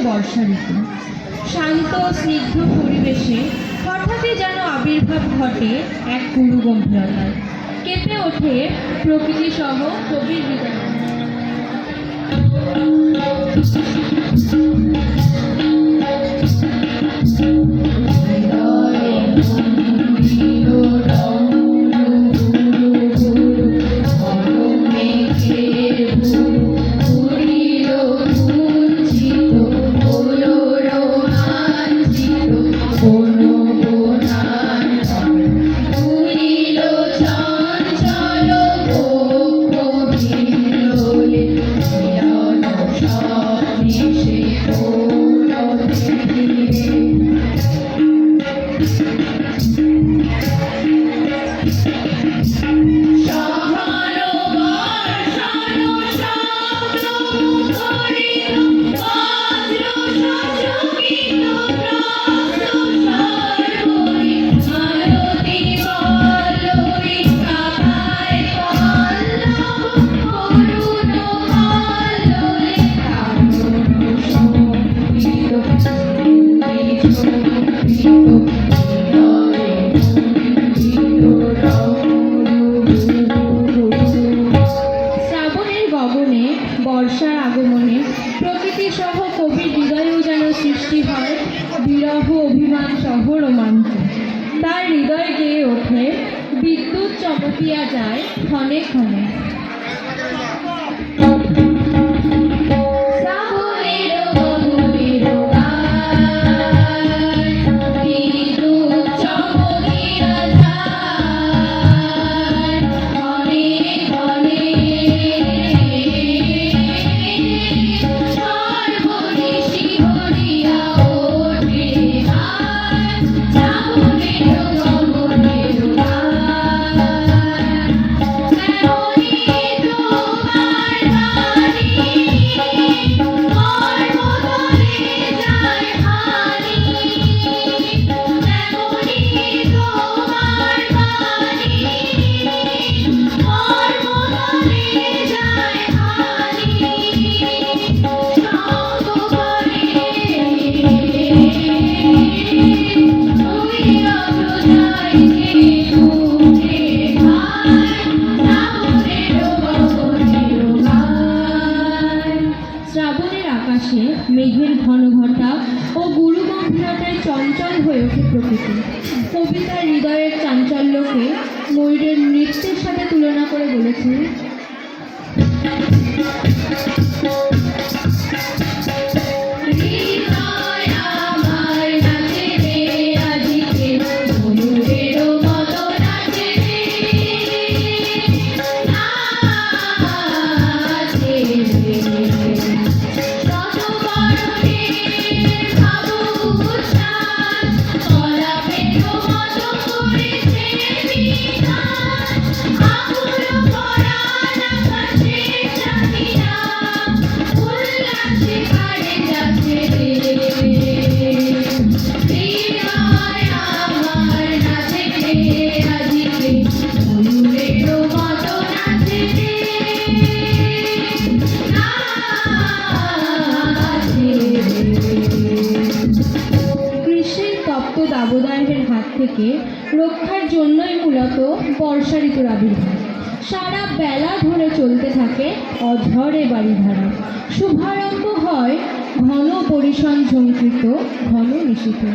বর্ষা ঋতু শান্ত স্নিগ্ধ পরিবেশে হঠাৎই যেন আবির্ভাব ঘটে এক গুরু গম্ভীরতার। কেঁপে ওঠে প্রকৃতি সহ কবির হৃদয়। বর্ষার আগমনে প্রকৃতি সহ কবির হৃদয়েও যেন সৃষ্টি হয় বিরহ অভিমান সহ রোমাঞ্চ। তার হৃদয় গেয়ে ওঠে বিদ্যুৎ চমকিয়া যায় ক্ষণে ক্ষণে। শ্রাবণের আকাশে মেঘের ঘনঘটা ও গুরু গম্ভীরতায় চঞ্চল হয়ে ওঠে প্রকৃতি। কবিতার হৃদয়ের চাঞ্চল্যকে ময়ূরের নৃত্যের সাথে তুলনা করে বলেছে, দাবদাহের হাত থেকে রক্ষার জন্যই মূলত বর্ষা ঋতুর আবির্ভাব। সারা বেলা ধরে চলতে থাকে অঝরে বাড়িধারা। শুভারম্ভ হয় ঘন পরিসন ঝঙ্কৃত ঘন নিশীথে।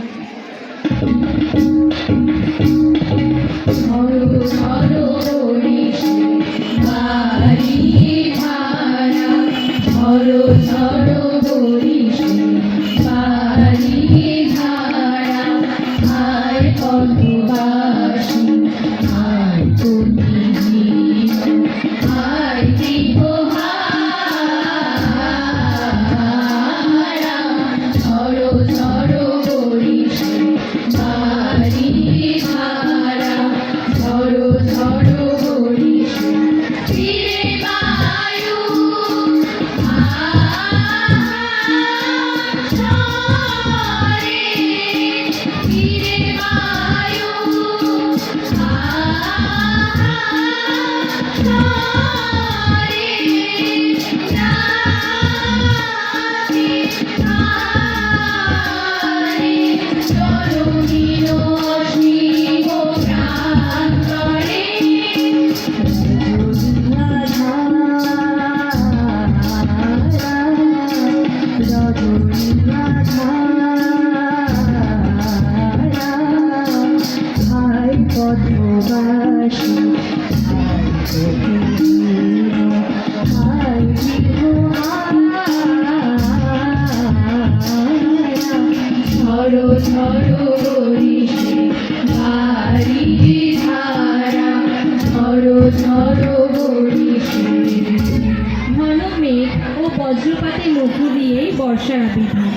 ঘন মেঘ ও বজ্রপাতের মধ্য দিয়েই বর্ষার আবির্ভাব।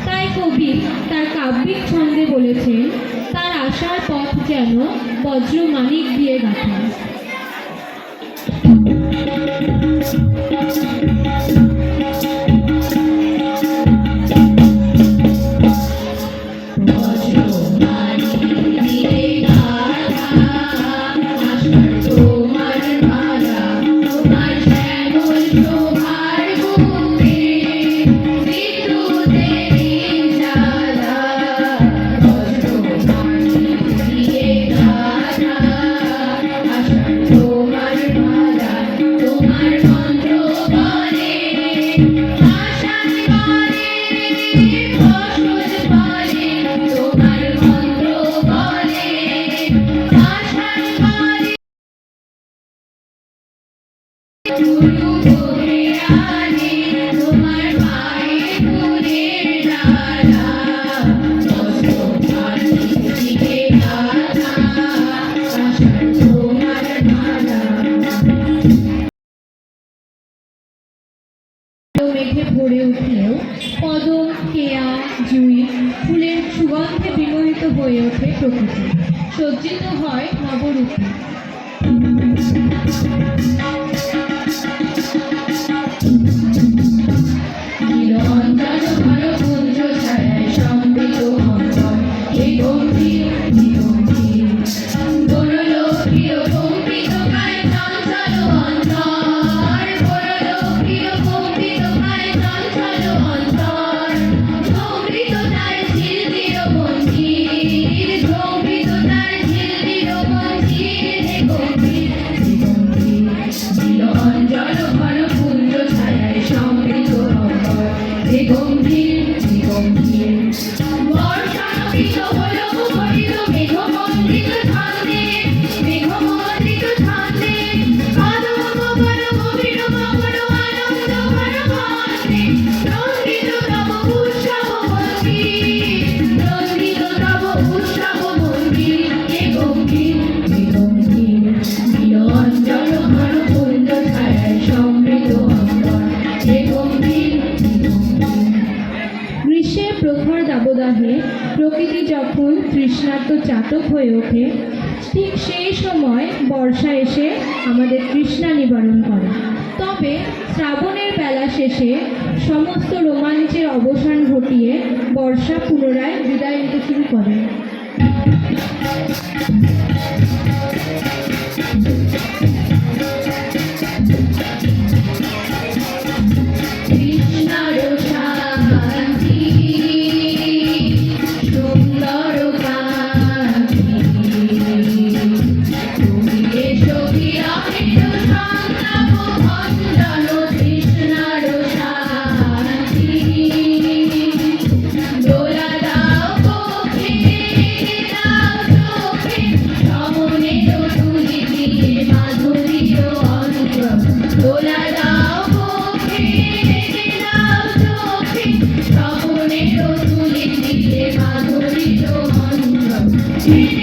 তাই কবি তার কাব্যিক ছন্দে বলেছেন, তার আসার পথ যেন বজ্র মানিক দিয়ে গাঁথা। মেঘে ভরে উঠলেও কদম, কেয়া, জুই ফুলের সুগন্ধে বিমোহিত হয়ে ওঠে প্রকৃতি, সজ্জিত হয় নবরূপে। গ্রীষ্মের প্রখর দাবদাহে প্রকৃতি যখন তৃষ্ণার্ত চাতক হয়ে ওঠে, ঠিক সেই সময় বর্ষা এসে আমাদের তৃষ্ণা নিবারণ করে। তবে শ্রাবণের বেলা শেষে সমস্ত রোমাঞ্চের অবসান ঘটিয়ে বর্ষা পুনরায় বিদায় নিতে শুরু করে। Thank you.